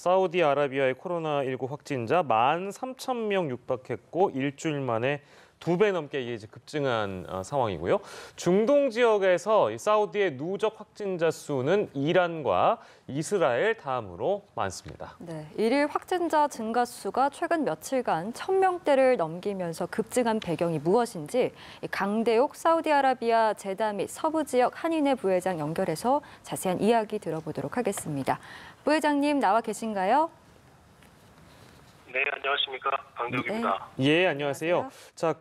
사우디아라비아의 코로나19 확진자 13,000명 육박했고 일주일 만에 2배 넘게 이제 급증한 상황이고요. 중동 지역에서 이 사우디의 누적 확진자 수는 이란과 이스라엘 다음으로 많습니다. 네, 일일 확진자 증가 수가 최근 며칠간 1,000명대를 넘기면서 급증한 배경이 무엇인지 강대옥 사우디아라비아 제다 및 서부 지역 한인회 부회장 연결해서 자세한 이야기 들어보도록 하겠습니다. 부회장님 나와 계신가요? 네, 안녕하십니까. 강대욱입니다. 네. 예, 안녕하세요. 자,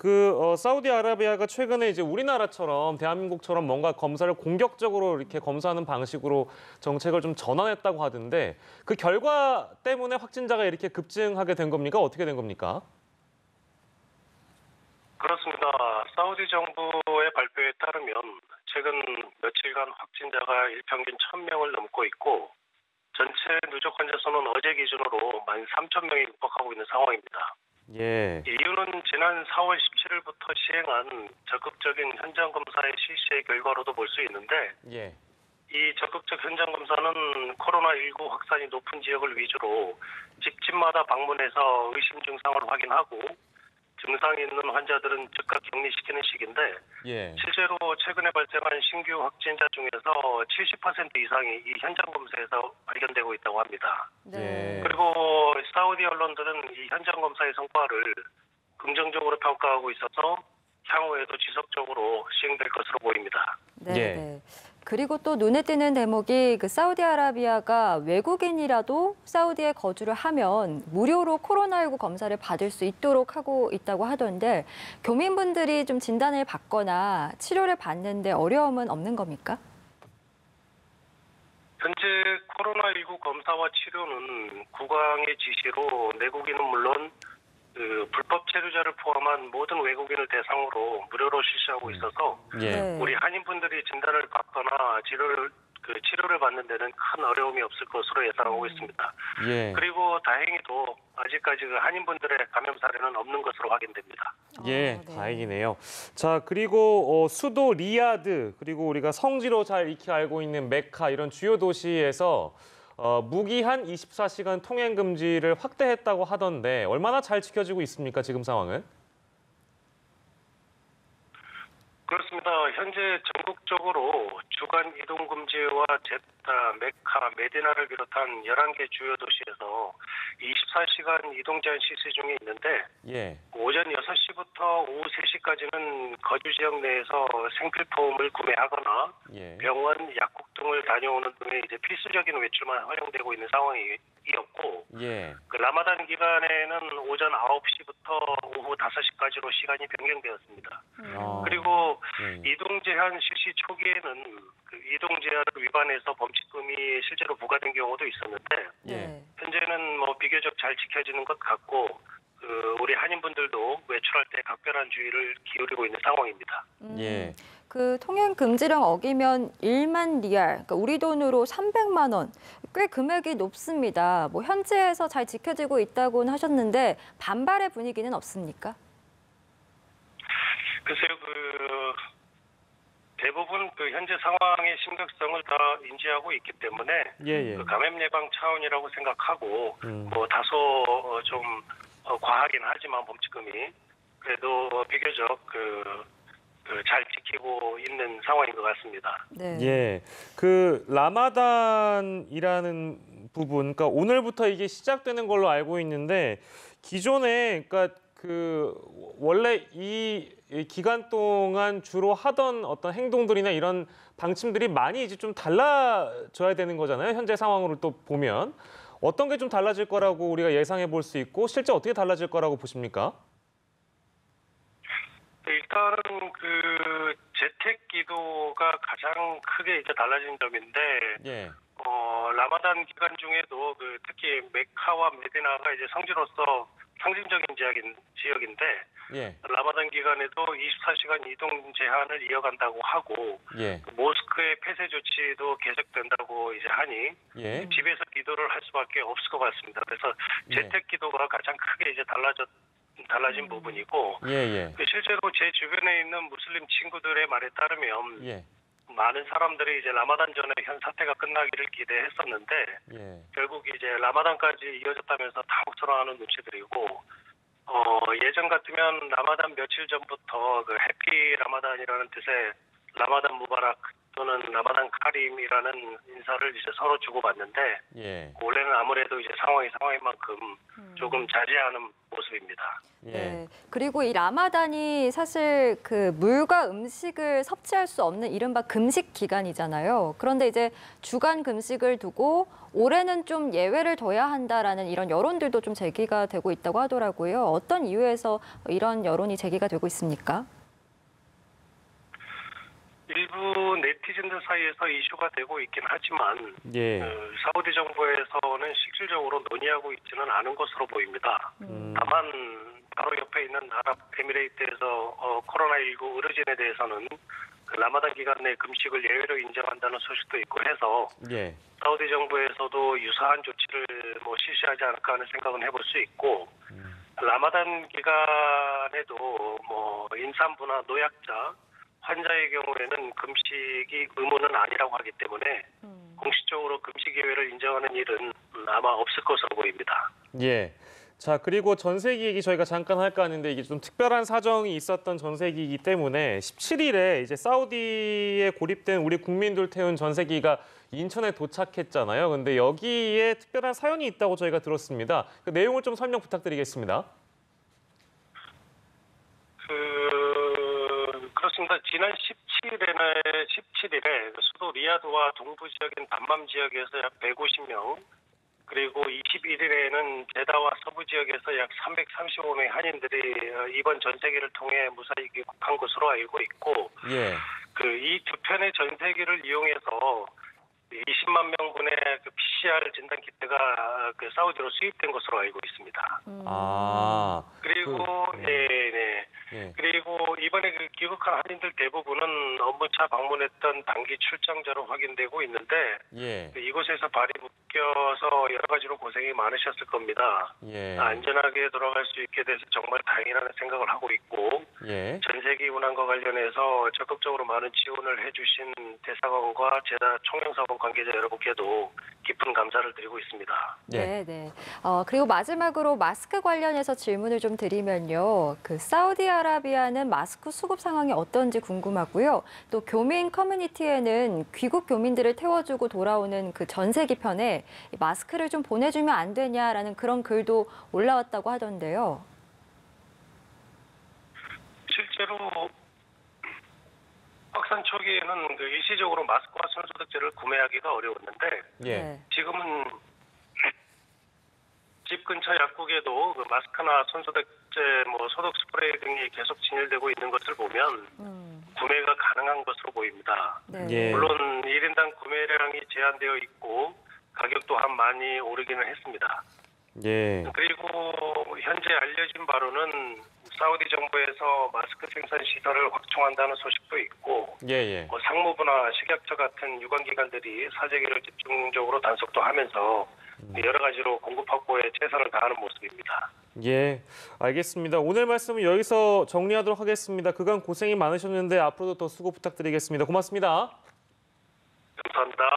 사우디아라비아가 최근에 이제 우리나라처럼 대한민국처럼 뭔가 검사를 공격적으로 이렇게 검사하는 방식으로 정책을 좀 전환했다고 하던데 그 결과 때문에 확진자가 이렇게 급증하게 된 겁니까? 어떻게 된 겁니까? 그렇습니다. 사우디 정부의 발표에 따르면 최근 며칠간 확진자가 일평균 1,000명을 넘고 있고 전체 누적 환자 수는 어제 기준으로 13,000명이 육박하고 있는 상황입니다. 예. 이유는 지난 4월 17일부터 시행한 적극적인 현장 검사의 실시의 결과로도 볼 수 있는데 예. 이 적극적 현장 검사는 코로나19 확산이 높은 지역을 위주로 집집마다 방문해서 의심 증상을 확인하고 증상이 있는 환자들은 즉각 격리시키는 식인데 예. 실제로 최근에 발생한 신규 확진자 중에서 70% 이상이 이 현장 검사에서 발견되고 있다고 합니다. 네. 그리고 사우디 언론들은 이 현장 검사의 성과를 긍정적으로 평가하고 있어서 향후에도 지속적으로 시행될 것으로 보입니다. 네. 예. 네. 그리고 또 눈에 띄는 대목이 사우디아라비아가 외국인이라도 사우디에 거주를 하면 무료로 코로나19 검사를 받을 수 있도록 하고 있다고 하던데 교민분들이 좀 진단을 받거나 치료를 받는데 어려움은 없는 겁니까? 현재 코로나19 검사와 치료는 국왕의 지시로 내국인은 물론 불법 체류자를 포함한 모든 외국인을 대상으로 무료로 실시하고 있어서 예. 네. 우리 한인분들이 진단을 받거나 치료를 받는 데는 큰 어려움이 없을 것으로 예상하고 있습니다. 예. 그리고 다행히도 아직까지 한인분들의 감염 사례는 없는 것으로 확인됩니다. 예, 네. 다행이네요. 자, 그리고 수도 리야드, 그리고 우리가 성지로 잘 익히 알고 있는 메카 이런 주요 도시에서 무기한 24시간 통행 금지를 확대했다고 하던데 얼마나 잘 지켜지고 있습니까, 지금 상황은? 그렇습니다. 현재 전국적으로 주간 이동 금지와 제다, 메카, 메디나를 비롯한 11개 주요 도시에서 24시간 이동 제한 실시 중에 있는데 예. 오전 6시부터 오후 3시까지는 거주 지역 내에서 생필품을 구매하거나 예. 병원, 약국 등을 다녀오는 등의 이제 필수적인 외출만 허용되고 있는 상황이었고 예. 라마단 기간에는 오전 9시부터 오후 5시까지로 시간이 변경되었습니다. 그리고 이동 제한 실시 초기에는 이동 제한을 위반해서 범칙금이 실제로 부과된 경우도 있었는데 네. 현재는 비교적 잘 지켜지는 것 같고 우리 한인분들도 외출할 때 각별한 주의를 기울이고 있는 상황입니다. 예. 통행 금지령 어기면 1만 리알, 그러니까 우리 돈으로 300만 원, 꽤 금액이 높습니다. 현지에서 잘 지켜지고 있다고는 하셨는데 반발의 분위기는 없습니까? 글쎄요, 대부분 현재 상황의 심각성을 다 인지하고 있기 때문에 예. 감염 예방 차원이라고 생각하고 다소 좀 과하긴 하지만 범칙금이 그래도 비교적 잘 지키고 있는 상황인 것 같습니다. 네. 예. 라마단이라는 부분, 그러니까 오늘부터 이게 시작되는 걸로 알고 있는데 기존에 그러니까 원래 이 기간 동안 주로 하던 어떤 행동들이나 이런 방침들이 많이 이제 좀 달라져야 되는 거잖아요. 현재 상황으로 또 보면 어떤 게 좀 달라질 거라고 우리가 예상해 볼 수 있고 실제 어떻게 달라질 거라고 보십니까? 일단은 재택 기도가 가장 크게 이제 달라진 점인데 예. 라마단 기간 중에도 특히 메카와 메디나가 이제 성지로서 상징적인 지역인데 예. 라마단 기간에도 24시간 이동 제한을 이어간다고 하고 예. 모스크의 폐쇄 조치도 계속된다고 이제 하니 예. 집에서 기도를 할 수밖에 없을 것 같습니다. 그래서 재택 기도가 가장 크게 이제 달라진 부분이고 예. 실제로 제 주변에 있는 무슬림 친구들의 말에 따르면 예. 많은 사람들이 이제 라마단 전에 현 사태가 끝나기를 기대했었는데 예. 결국 이제 라마단까지 이어졌다면서 당혹스러워하는 눈치들이고 예전 같으면 라마단 며칠 전부터 그 해피 라마단이라는 뜻의 라마단 무바락 또는 라마단 카림이라는 인사를 이제 서로 주고받는데 예. 올해는 아무래도 이제 상황인 만큼 조금 자제하는 모습입니다. 예. 네. 그리고 이 라마단이 사실 그 물과 음식을 섭취할 수 없는 이른바 금식 기간이잖아요. 그런데 이제 주간 금식을 두고 올해는 좀 예외를 둬야 한다라는 이런 여론들도 좀 제기가 되고 있다고 하더라고요. 어떤 이유에서 이런 여론이 제기가 되고 있습니까? 일부 네티즌들 사이에서 이슈가 되고 있긴 하지만 예. 사우디 정부에서는 실질적으로 논의하고 있지는 않은 것으로 보입니다. 다만 바로 옆에 있는 아랍에미레이트에서 코로나19 의료진에 대해서는 그 라마단 기간 내 금식을 예외로 인정한다는 소식도 있고 해서 예. 사우디 정부에서도 유사한 조치를 실시하지 않을까 하는 생각은 해볼 수 있고 라마단 기간에도 임산부나 노약자 환자의 경우에는 금식이 의무는 아니라고 하기 때문에 공식적으로 금식 예외를 인정하는 일은 아마 없을 것으로 보입니다. 예. 자, 그리고 전세기 얘기 저희가 잠깐 할까 하는데 이게 좀 특별한 사정이 있었던 전세기이기 때문에 17일에 이제 사우디에 고립된 우리 국민들 태운 전세기가 인천에 도착했잖아요. 근데 여기에 특별한 사연이 있다고 저희가 들었습니다. 그 내용을 좀 설명 부탁드리겠습니다. 그렇습니다. 지난 17일에 수도 리야드와 동부 지역인 담맘 지역에서 약 150명, 그리고 21일에는 제다와 서부 지역에서 약 335명의 한인들이 이번 전세기를 통해 무사히 귀국한 것으로 알고 있고, 예. 이 두 편의 전세기를 이용해서 20만 명분의 그 PCR 진단 키트가 그 사우디로 수입된 것으로 알고 있습니다. 아. 그리고 예. 그리고 이번에 그 귀국한 한인들 대부분은 업무차 방문했던 단기 출장자로 확인되고 있는데 예. 이곳에서 발이 묶여서 여러 가지로 고생이 많으셨을 겁니다. 예. 안전하게 돌아갈 수 있게 돼서 정말 다행이라는 생각을 하고 있고 예. 전세기 운항과 관련해서 적극적으로 많은 지원을 해주신 대사관과 제다 총영사관 관계자 여러분께도 깊은 감사를 드리고 있습니다. 네, 네. 그리고 마지막으로 마스크 관련해서 질문을 좀 드리면요. 그 사우디아라비아는 마스크 수급 상황이 어떤지 궁금하고요. 또 교민 커뮤니티에는 귀국 교민들을 태워주고 돌아오는 그 전세기 편에 마스크를 좀 보내주면 안 되냐라는 그런 글도 올라왔다고 하던데요. 실제로 확산 초기에는 그 일시적으로 마스크와 손소독제를 구매하기가 어려웠는데 예. 네. 지금은 집 근처 약국에도 그 마스크나 손소독제, 소독 스프레이 등이 계속 진열되고 있는 것을 보면 구매가 가능한 것으로 보입니다. 네. 예. 물론 1인당 구매량이 제한되어 있고 가격 또한 많이 오르기는 했습니다. 예. 그리고 현재 알려진 바로는 사우디 정부에서 마스크 생산 시설을 확충한다는 소식도 있고 예. 상무부나 식약처 같은 유관기관들이 사재기를 집중적으로 단속도 하면서 여러 가지로 공급 확보에 최선을 다하는 모습입니다. 예. 알겠습니다. 오늘 말씀은 여기서 정리하도록 하겠습니다. 그간 고생이 많으셨는데 앞으로도 더 수고 부탁드리겠습니다. 고맙습니다. 감사합니다.